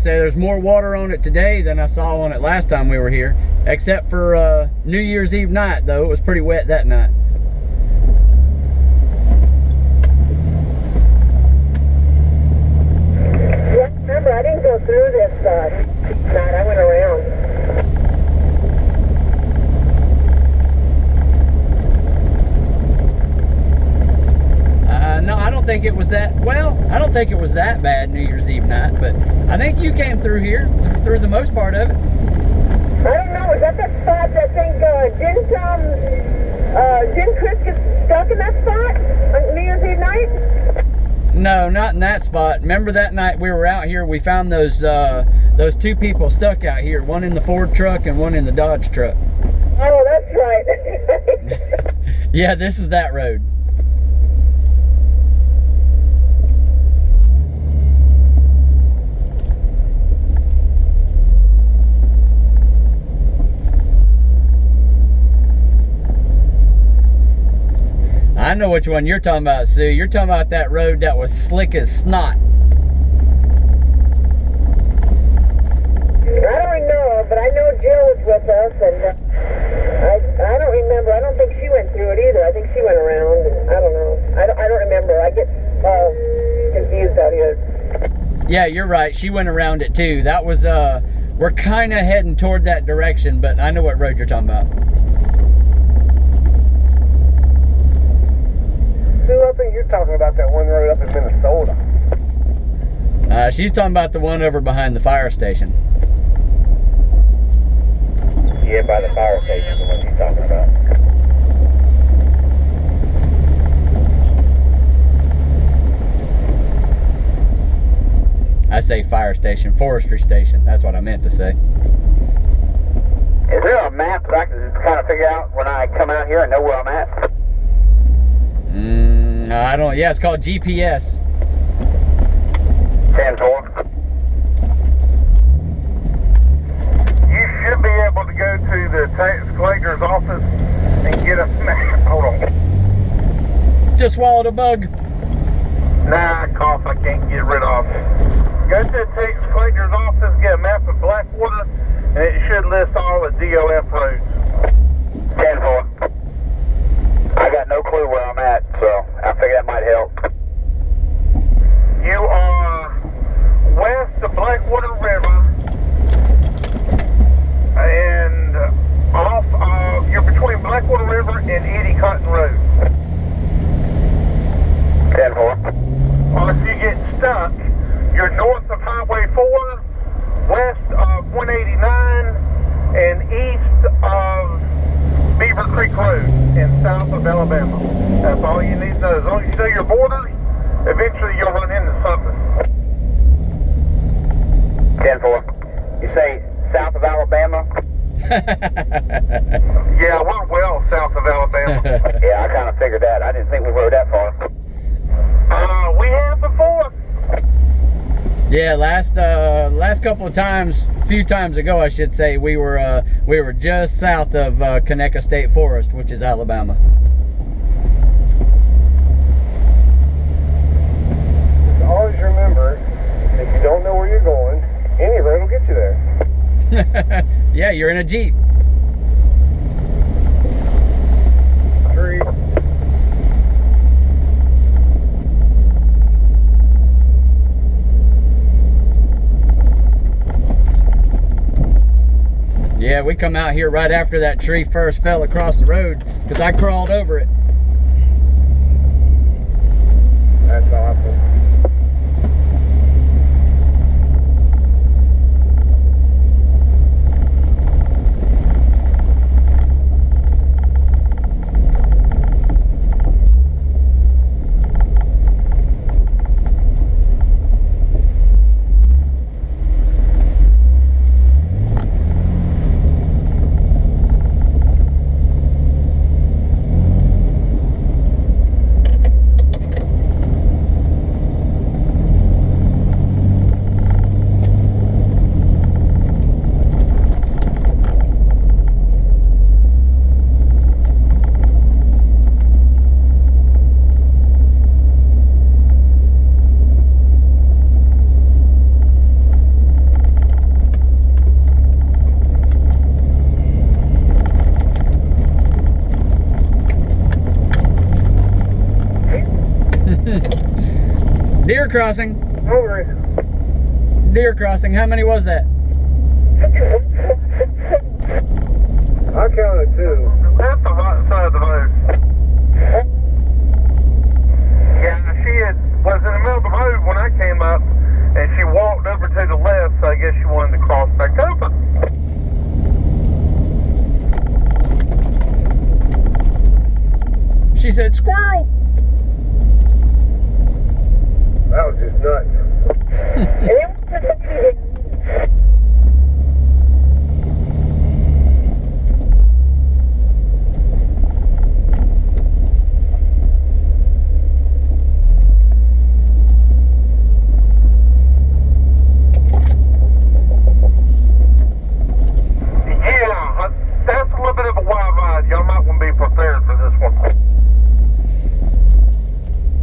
say there's more water on it today than I saw on it last time we were here, except for New Year's Eve night, though. It was pretty wet that night. Yeah, remember, I didn't go through this night. I went around. No, I don't think it was that, well, I don't think it was that bad New Year's Eve night, but I think you came through here, through the most part of it. I don't know, is that the spot that I think, didn't Chris get stuck in that spot on New Year's Eve night? No, not in that spot. Remember that night we were out here, we found those two people stuck out here, one in the Ford truck and one in the Dodge truck. Oh, that's right. Yeah, this is that road. I know which one you're talking about, Sue. You're talking about that road that was slick as snot. I don't know, but I know Jill was with us, and I don't remember. I don't think she went through it either. I think she went around, and I don't know. I don't remember. I get confused out here. Yeah, you're right. She went around it too. That was, we're kind of heading toward that direction, but I know what road you're talking about. Sue, I think you're talking about that one road up in Minnesota. She's talking about the one over behind the fire station. Yeah, by the fire station, the one she's talking about. I say fire station, forestry station. That's what I meant to say. Is there a map that I can kind of figure out when I come out here and know where I'm at? I don't, yeah, it's called GPS. 10-4. You should be able to go to the tax collector's office and get a map. Hold on. Just swallowed a bug. Nah, cough I can't get rid of. Go to the tax collector's office, get a map of Blackwater, and it should list all the DOF roads. 10-4. I got no clue where I'm at, so I figure that might help. You are west of Blackwater River, and off of, you're between Blackwater River and Eddie Cotton Road. 10-4. Or if you get stuck, you're north of Highway 4, west of 189, and east of Beaver Creek Road in south of Alabama. That's all you need to know. As long as you know your borders, eventually you'll run into something. 10-4. You say south of Alabama? Yeah, we're well south of Alabama. Yeah, I kind of figured that. I didn't think we were that far. We have before. Yeah, last couple of times, a few times ago, I should say, we were just south of Conecuh State Forest, which is Alabama. Just always remember, if you don't know where you're going, any road will get you there. Yeah, you're in a Jeep. Tree. Yeah, we come out here right after that tree first fell across the road because I crawled over it. That's awesome. Deer crossing. Over. Deer crossing. How many was that? I counted 2. That's the right side of the road. Yeah, was in the middle of the road when I came up, and she walked over to the left, so I guess she wanted to cross back over. She said, squirrel. That was just nuts. Yeah, that's a little bit of a wild ride. Y'all might want to be prepared for this one.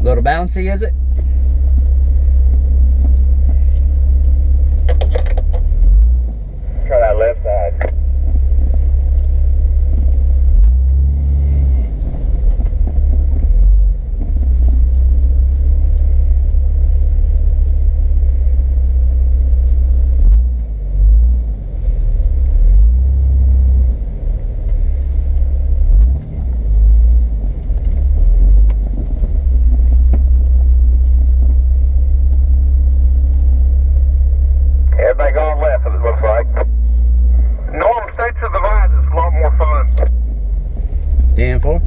Little bouncy, is it? Try that left side. Everybody going left, it looks like. Norm, stay to the right, it's a lot more fun. 10-4.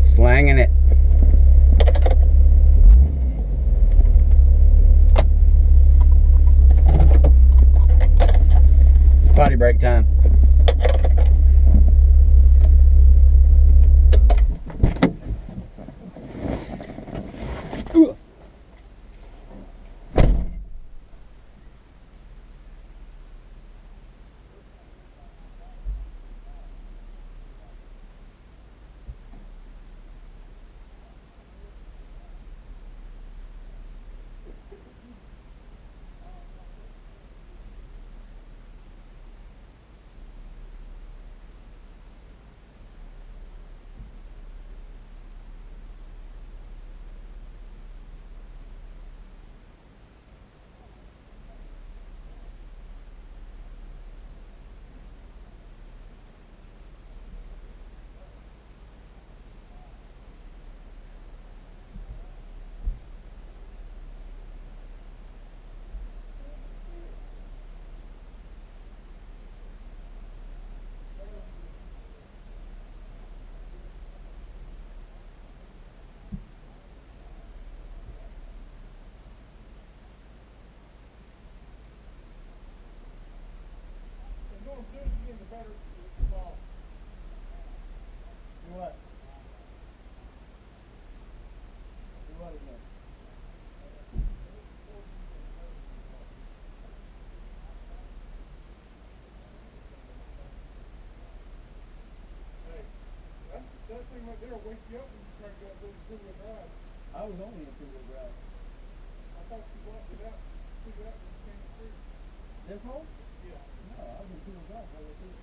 Slanging it. Body brake time. Ooh. What? What again? That thing right there will wake you up when you try to go through the two-wheel drive. I was only in two-wheel drive. I thought you blocked it out, took it out when you came through. This hole? Yeah. No, I was in two-wheel drive all the way through.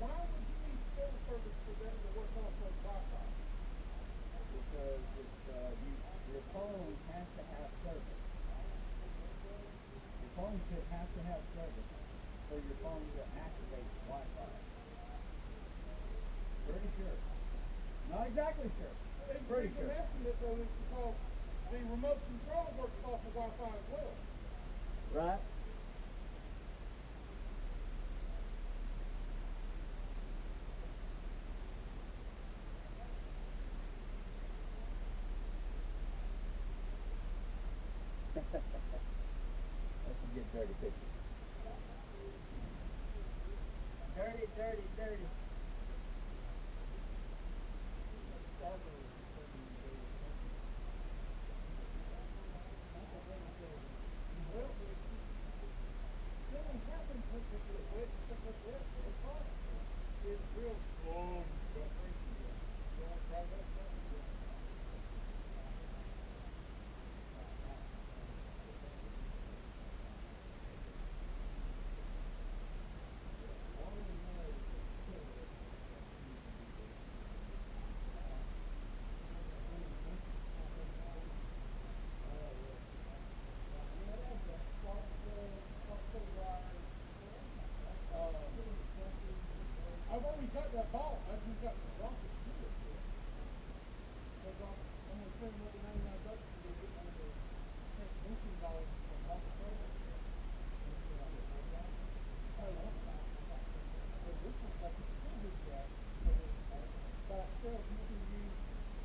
Why would you need cell service for that to work off of Wi-Fi? Because your phone has to have service. Your phone should have to have service for your phone to activate Wi-Fi. Pretty sure. Not exactly sure. Pretty It's sure. an estimate though, is because the remote control works off of Wi-Fi as well. Right? Dirty pictures. Dirty, dirty, dirty. It's real slow. I've already got that ball. I just got the rocket to it. Because I'm going to spend another $99 to go get one of the transmission dollars from Rocket Pro. But this one's like a standard jack. By itself, you can use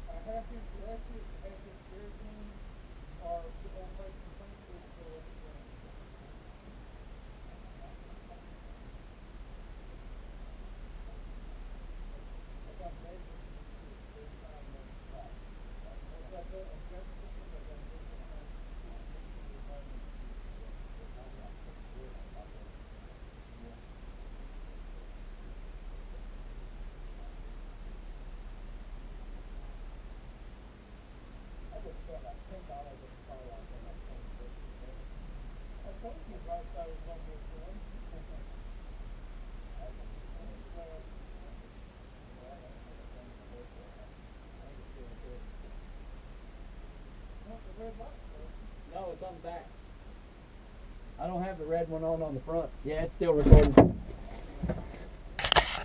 a half-inch electric, a half-inch air-gun, or the old-fashioned principle for electric. I told you last I was on this one. Not the red light, though. No, it's on the back. I don't have the red one on the front. Yeah, it's still recording.